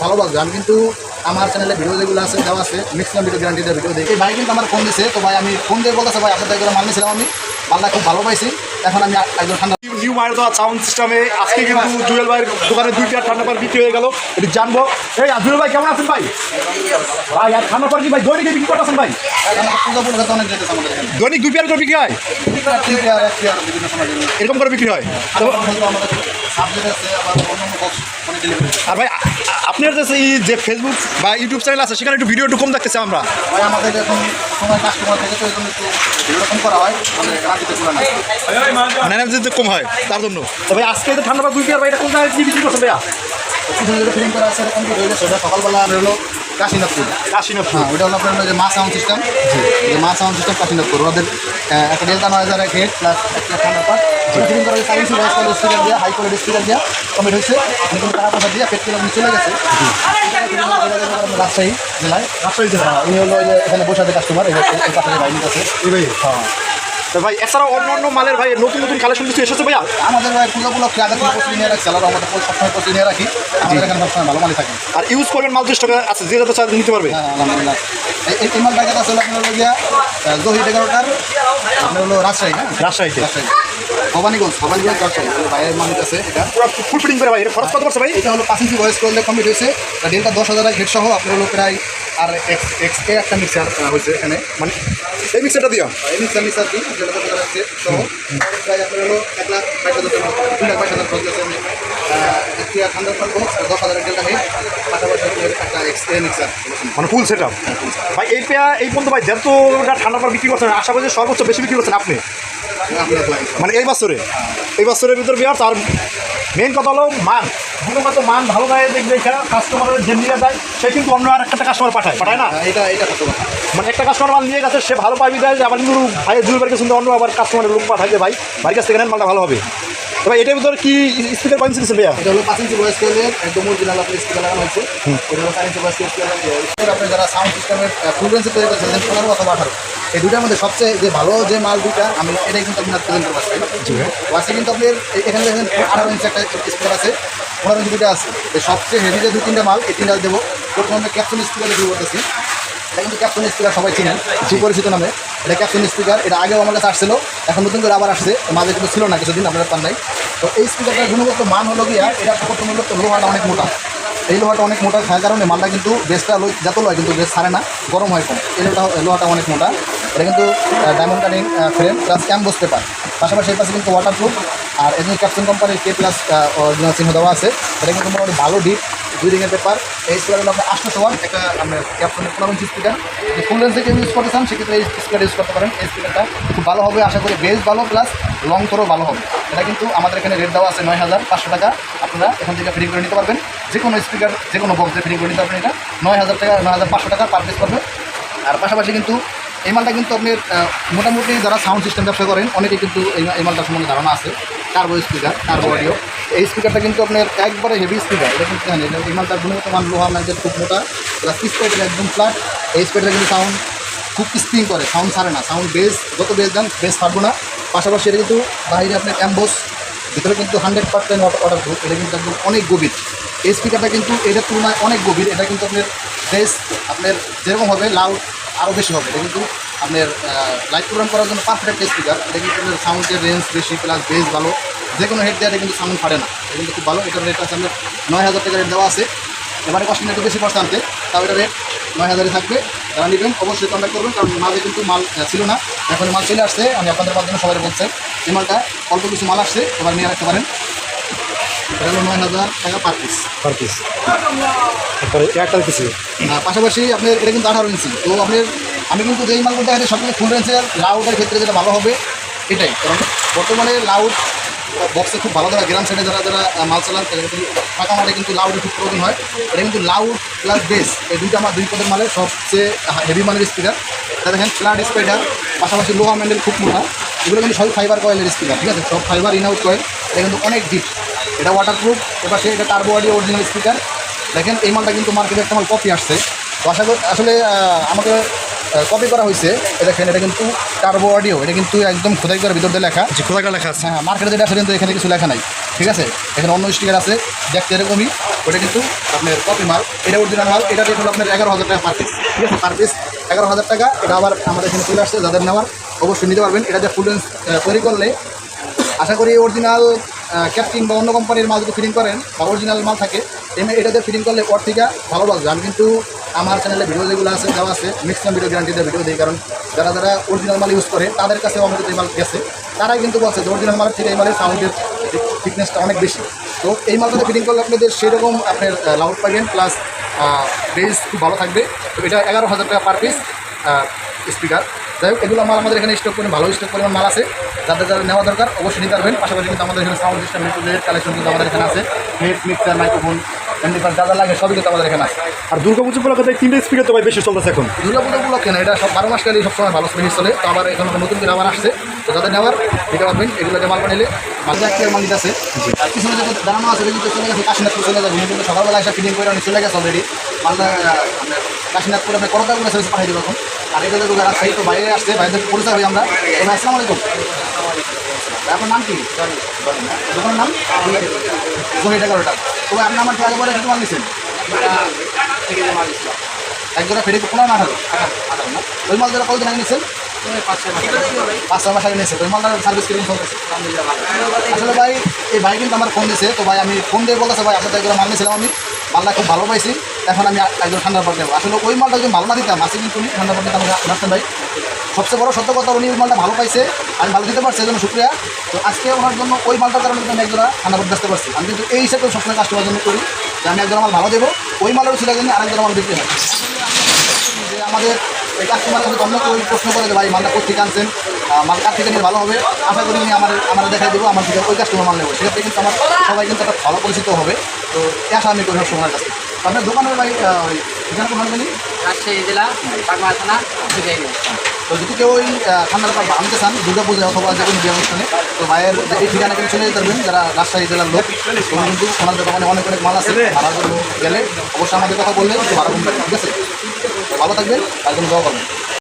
ভালো লাগবে। আমি কিন্তু আমার চ্যানেলে ভিডিও যেগুলো আছে দেওয়া আছে ম্যাক্সিমাম ভিডিও গ্যারান্টি দেওয়া ভিডিও দেখি। ভাই কিন্তু আমার ফোন দিয়েছে, তো ভাই আমি ফোন দিয়ে বলতেছে ভাই আপনাদের এগুলো মাল নিয়েছিলাম, আমি মালটা খুব ভালো পাইছি, এখন আমি একদম ঠান্ডা। নিউ মায়ের দেওয়া সাউন্ড সিস্টেমে আজকে কিন্তু জুয়েল ভাইয়ের দোকানে 2 পেয়ার ঠান্ডা পার বিক্রি হয়ে গেল। এটি জানবো। এই জুয়েল ভাই কেমন আছেন ভাই? ভাই আর ঠান্ডা পার কি ভাই দৈনিক বিক্রি করতেছেন ভাই? পূজা পূজা অনেক যেতেছে আমাদের এখানে, দৈনিক 2 পেয়ার করে বিক্রি হয়, বিভিন্ন সময় এরকম করে বিক্রি হয়। তো আমাদের সাবজেক্ট আছে, আবার অন্যান্য বক্স মানে ডেলিভারি। আর ভাই আপনার যে ফেসবুক বা ইউটিউব চ্যানেল আছে সেখানে একটু ভিডিও একটু কম দেখতেছি আমরা। ভাই আমাদের এখন সময় কাস্টমার থেকে তো এই জন্য একটু এরকম করা হয়, আমাদের গ্রান্টিতে চলে না, মানে যদি কম হয় তার জন্য। তো ভাই আজকে তো ঠান্ডা পার 2 পেয়ার ভাই এটা কোন জায়গায় কি বিক্রি করছেন ভাইয়া? কিছু যেটা ফিলিং করা আছে এরকম রয়েছে, সেটা সকালবেলা হলো কাশীনাথপুর। কাশীনাথপুর। হ্যাঁ, ওইটা হলো আপনার যে মা সাউন্ড সিস্টেম, যে মা সাউন্ড সিস্টেম কাশীনাথপুর, ওদের একটা ডেল্টা 9000 এক হেড প্লাস একটা ঠান্ডা পার ফিলিং করা হয়েছে। সাইন্সি ভয়েস কল স্পিকার দিয়ে, হাই কোয়ালিটি স্পিকার দিয়ে কমপ্লিট হয়েছে। কিন্তু টাকা পয়সা দিয়ে পেট কিলো চলে গেছে রাজশাহী জেলায়। রাজশাহী জেলা। উনি হলো যে এখানে বসে আছে কাস্টমার, এই পাশে বাইক আছে এই ভাই। হ্যাঁ। তো ভাই এছাড়াও অন্য অন্য মালের ভাই নতুন নতুন কালেকশন কিছু এসেছে ভাইয়া? আমাদের ভাই পূজা উপলক্ষে আগে থেকে প্রস্তুতি নিয়ে রাখছি, আলাদা আমাদের সবসময় প্রস্তুতি নিয়ে রাখি, আমাদের এখানে সবসময় ভালো মালই থাকে। আর ইউজ করবেন মাল 10 টাকা আছে, যে যত চার্জ নিতে পারবে। হ্যাঁ আলহামদুলিল্লাহ। এই মাল প্যাকেট আছে আপনার হলো গিয়া জহিদ 11টার আপনার হলো রাজশাহী। হ্যাঁ রাজশাহীতে। রাজশাহী ভবানীগঞ্জ রাজশাহী বাইরের মালিক আছে। এটা পুরো ফুল ফিটিং করে ভাই, এটা খরচ কত পড়ছে ভাই? এটা হলো 5 ইঞ্চি ভয়েস করলে কমপ্লিট হয়েছে। ডেলটা 10,000 হেড সহ আপনার হলো প্রায় আর এক্স এ একটা মিক্সার হয়েছে এখানে, মানে এই মিক্সারটা দিয়া এই মিক্সার কি যেটা 10,000 আছে সহ প্রায় আপনার হলো 1,22,000 2,22,000 খরচ আছে। আমি একটি 100 বক্স 10,000 ডেলটা হেড পাশাপাশি একটা এক্স এ মিক্সার, মানে ফুল সেট আপ। ভাই এই পর্যন্ত ভাই যতটা ঠান্ডা পর বিক্রি করছেন, আশা করি সর্বোচ্চ বেশি বিক্রি করছেন আপনি, মানে এই বছরের ভিতরে বিয়ার। তার মেন কথা হলো মান, গুণগত মান ভালো দেয়, দেখবে কাস্টমারের যে নিয়ে যায় সে কিন্তু অন্য আর একটা কাস্টমার পাঠায় না। এটা কত কথা, মানে একটা কাস্টমার মাল নিয়ে গেছে, সে ভালো পাবি দেয় যে আবার কিন্তু ভাইয়ের জুয়েল বাড়িকে শুনতে অন্য আবার কাস্টমারের লোক পাঠায় যে ভাই বাড়ির কাছ থেকে নেন মালটা ভালো হবে। তো ভাই এটার ভিতরে কি স্পিকার পয়েন্ট দিচ্ছে ভাইয়া? এটা হলো 5 ইঞ্চি ভয়েস করলে একদম অরিজিনাল আপনার স্পিকার লাগানো হয়েছে। এটা হলো 4 ইঞ্চি ভয়েস স্পিকার। আপনি যারা সাউন্ড সিস্টেমের ফুল রেঞ্জে তৈরি করছেন 15 অথবা 18, এই দুটার মধ্যে সবচেয়ে যে ভালো যে মাল দুটা আমি এটাই কিন্তু আপনার প্রেজেন্ট করতে পারছি। ওয়াসে কিন্তু আপনার এখানে দেখেন 18 ইঞ্চি একটা স্পিকার আছে, 15 ইঞ্চি দুটো আছে। এই সবচেয়ে হেভি যে 2-3টা মাল, এই 3টা দেবো। প্রথমে আমরা ক্যাপসুল স্পিকারে শুরু করতেছি। এটা কিন্তু ক্যাপসুল স্পিকার সবাই চিনেন, সুপরিচিত নামে। এটা ক্যাপসুল স্পিকার, এটা আগেও আমার কাছে আসছিল, এখন নতুন করে আবার আসছে, মাঝে কিন্তু ছিল না কিছুদিন, আপনারা পান নাই। তো এই স্পিকারটার গুণগত মান হলো গিয়া, এটা প্রথম হলো লোহাটা অনেক মোটা। এই লোহাটা অনেক মোটা থাকার কারণে মালটা কিন্তু বেসটা যত লয় কিন্তু বেস ছাড়ে না, গরম হয় কম। এই লোহাটা অনেক মোটা। এটা কিন্তু ডায়মন্ড কাটিং ফ্রেম প্লাস ক্যাম্বোস পেপার, পাশাপাশি এই পাশে কিন্তু ওয়াটারপ্রুফ। আর এমনি ক্যাপসুল কোম্পানির K+ অরিজিনাল চিহ্ন দেওয়া আছে। এটা কিন্তু মোটামুটি ভালো ডিপ 2 রিংয়ের পেপার। এই স্পিকার হলো আপনার 800 ওয়াট, একটা আপনার ক্যাপসুলের 15 ইঞ্চি স্পিকার। যদি ফুল রেঞ্জ থেকে ইউজ করতে চান সেক্ষেত্রে এই স্পিকার ইউজ করতে পারেন। এই স্পিকারটা খুব ভালো হবে, আশা করি বেস ভালো প্লাস লং থ্রো ভালো হবে। এটা কিন্তু আমাদের এখানে রেট দেওয়া আছে 9,500 টাকা। আপনারা এখান থেকে ফিটিং করে নিতে পারবেন, যে কোনো স্পিকার যে কোনো বক্সে ফিটিং করে নিতে পারবেন। এটা 9,000 টাকা 9,500 টাকা পার পিস পড়বে। আর পাশাপাশি কিন্তু এই মালটা কিন্তু আপনার মোটামুটি যারা সাউন্ড সিস্টেম ব্যবসা করেন অনেকেই কিন্তু এই মালটার সম্বন্ধে ধারণা আছে। Turbo speaker, turbo audio. এই স্পিকারটা কিন্তু আপনার একবারে হেভি স্পিকার। এটা কিন্তু এই মালটার গুণগত মান লোহা ম্যাচের খুব মোটা, প্লাস স্পিকারটা একদম ফ্ল্যাট। এই স্পিকারটা কিন্তু সাউন্ড খুব স্প্রিং করে, সাউন্ড ছাড়ে না, সাউন্ড বেস যত বেস দেন বেস ছাড়বো না। পাশাপাশি এটা কিন্তু বাইরে আপনার ক্যাম্বোস, ভিতরে কিন্তু 100% ওয়াটারপ্রুফ। এটা কিন্তু একদম অনেক গভীর। এই স্পিকারটা কিন্তু এটার তুলনায় অনেক গভীর। এটা কিন্তু আপনার বেস আপনার যেরকম হবে লাউড আরও বেশি হবে। এটা কিন্তু আপনার লাইভ প্রোগ্রাম করার জন্য পারফেক্ট স্পিকার। এটা কিন্তু আপনার সাউন্ডের রেঞ্জ বেশি প্লাস বেস ভালো, যে কোনো হেড দেওয়া কিন্তু সাউন্ড ফাটে না। এটা কিন্তু খুব ভালো। এটার রেট আছে আপনার 9,000 টাকা রেট দেওয়া আছে। এবারে কস্টিং একটু বেশি পড়ছে আনতে, তাও এটা রেট 9,000-ই থাকবে। যারা নেবেন অবশ্যই কন্ট্যাক্ট করবেন, কারণ মাঝে কিন্তু মাল ছিল না, এখন মাল চলে আসছে। আমি আপনাদের মাধ্যমে সবাই বলছি এই মালটা অল্প কিছু মাল আসছে, এবার নিয়ে রাখতে পারেন। এটা হলো 9,000 টাকা পার পিস। তারপরে একটা কিছু পাশাপাশি আপনার এটা কিন্তু 18 ইঞ্চি। তো আপনার আমি কিন্তু যেই মালগুলো দেখাচ্ছি সবগুলো ফুল রেঞ্জের। লাউডের ক্ষেত্রে যেটা ভালো হবে এটাই, কারণ বর্তমানে লাউড বক্সে খুব ভালো ধরা গ্রাম সাইডে যারা যারা মাল চালান কিন্তু ফাঁকা মালে কিন্তু লাউডের খুব প্রয়োজন হয়। এটা কিন্তু লাউড প্লাস বেস এই দুইটা আমার 2 পদের মালের সবচেয়ে হেভি মানের স্পিকার। তা দেখেন ফ্ল্যাট স্পিকার, পাশাপাশি লোহা ম্যান্ডেল খুব মোটা। এগুলো কিন্তু সবই ফাইবার কয়েলের স্পিকার, ঠিক আছে, সব ফাইবার ইন আউট কয়েল। এটা কিন্তু অনেক ডিপ, এটা ওয়াটারপ্রুফ। এবার এটা টার্বো অডিও অরিজিনাল স্পিকার। দেখেন এই মালটা কিন্তু মার্কেটে একটা মাল কপি আসছে। তো আশা করি আসলে আমাকে কপি করা হয়েছে, এটা দেখেন এটা কিন্তু টার্বো অডিও, এটা কিন্তু একদম খোদাই করে ভিতর দিয়ে লেখা। জি খোদাকার লেখা আছে। হ্যাঁ, মার্কেটে যেটা আছে কিন্তু এখানে কিছু লেখা নাই, ঠিক আছে। এখানে অন্য স্টিকার আছে, দেখতে এরকমই। ওটা কিন্তু আপনার কপি মাল, এটা অরিজিনাল মাল। এটা রেট হলো আপনার 11,000 টাকা পার পিস, ঠিক আছে। পার পিস 11,000 টাকা। এটা আবার আমাদের এখানে চলে আসছে, যাদের নেওয়ার অবশ্যই নিতে পারবেন। এটা যে ফুল রেঞ্জ তৈরি করলে আশা করি অরিজিনাল ক্যাপটিং বা অন্য কোম্পানির মাল যদি ফিটিং করেন বা অরিজিনাল মাল থাকে, এটাতে ফিটিং করলে ওর থেকে ভালো লাগবে। আমি কিন্তু আমার চ্যানেলে ভিডিও যেগুলো আছে দেওয়া আছে, ম্যাক্সিমাম ভিডিও গ্যারান্টিতে ভিডিও দিই, কারণ যারা যারা অরিজিনাল মাল ইউজ করে তাদের কাছেও আমাদের এই মাল গেছে, তারাই কিন্তু বলছে যে অরিজিনাল মালের থেকে এই মালের সাউন্ডের থিকনেসটা অনেক বেশি। তো এই মালটাতে ফিটিং করলে আপনাদের সেরকম আপনার লাউড পাবেন, প্লাস বেস খুব ভালো থাকবে। তো এটা 11,000 টাকা পার পিস স্পিকার। যাই হোক, এগুলো মাল আমাদের এখানে স্টক পরিমাণ ভালো স্টক পরিমাণ মাল আছে, যাদের যাদের নেওয়া দরকার অবশ্যই নিতে পারবেন। পাশাপাশি কিন্তু আমাদের এখানে সাউন্ড সিস্টেম কালেকশন কিন্তু আমাদের এখানে আছে, নেট মিক্সার মাইক্রোফোন এমনিফার যা যা লাগে সবই কিন্তু আমাদের এখানে আছে। আর দুর্গাপুজো উপলক্ষে 3টে স্পিকার তো ভাই বেশি চলতেছে এখন। দুর্গাপুজো উপলক্ষে না, এটা সব 12 মাস কালই সবসময় ভালো জিনিস চলে। তো আবার এখন নতুন করে আবার আসছে, তো যাদের নেওয়ার নিতে পারবেন। এগুলোতে মাল বানাইলে মাঝে একটা মাল নিতে আছে, আর পিছনে যে দাঁড়ানো আছে কিন্তু চলে গেছে কাশীনাথপুর চলে যাবে, কিন্তু সকালবেলা এসে ফিটিং করে অনেক চলে গেছে অলরেডি মালটা। কাশীনাথপুর আপনি করতা করে সার্ভিস পাঠিয়ে দেবো এখন। আর এটা যদি যারা সেই তো বাইরে আসছে, বাইরেদের পরিচয় হই আমরা। আসসালামু আলাইকুম, আপনার নাম কি? দোকানের নাম জহি টাকা। তো আপনি আমার আগে পরে একটু মাল নিচ্ছেন এক জোড়া ফেরি 15-18 না, ওই মাল যারা কতদিন আগে নিচ্ছেন? 5-6 মাস আগে নিয়েছে। তো ওই মালটার সার্ভিস কিরকম চলতেছে? আসলে ভাই এই ভাই কিন্তু আমার ফোন দিয়েছে, তো ভাই আমি ফোন দিয়ে বলতেছে ভাই আপনার একজোড়া মাল নিয়েছিলাম, আমি মালটা খুব ভালো পাইছি, এখন আমি একজন ঠান্ডার পর দেবো। আসলে ওই মালটা যদি ভালো না দিতাম আসি কিন্তু ঠান্ডার পর দিতাম রাখতেন ভাই। সবচেয়ে বড় সত্য কথা, উনি ওই মালটা ভালো পাইছে, আমি ভালো দিতে পারছি, এই জন্য শুক্রিয়া। তো আজকে ওনার জন্য ওই মালটার কারণে আমি একজোড়া ঠান্ডা পর বেচতে পারছি। আমি কিন্তু এই হিসাবে সবসময় কাস্টমার জন্য করি যে আমি একজোড়া মাল ভালো দেবো, ওই মালের ছিল জন্য আরেকজোড়া মাল বিক্রি হয়। যে আমাদের এই কাস্টমার কাছে অন্য কেউ প্রশ্ন করে যে ভাই মালটা কোথেকে আনছেন, মাল কার থেকে নিয়ে ভালো হবে, আশা করি আমি আমার দেখাই দেবো, আমার থেকে ওই কাস্টমার মাল নেবো। সেক্ষেত্রে কিন্তু আমার সবাই কিন্তু একটা ভালো পরিচিত হবে। তো আশা আমি করি সবসময়ের কাছে। তো আপনার দোকানের ভাই এখানে কোনো জানি রাজশাহী জেলা পাগমা থানা বিজয়ী। তো যদি কেউ ওই ঠান্ডার পর আনতে চান দুর্গাপূজা অথবা যে কোনো বিয়ে অনুষ্ঠানে, তো ভাইয়ের এই ঠিকানা কিন্তু চলে যেতে পারবেন যারা রাজশাহী জেলার লোক। তো কিন্তু ওনাদের দোকানে অনেক অনেক মাল আছে, ভাড়া করে গেলে অবশ্যই আমাদের কথা বললে একটু ভাড়া কম থাকবে, ঠিক আছে। তো ভালো থাকবেন, তার জন্য দোয়া করবেন।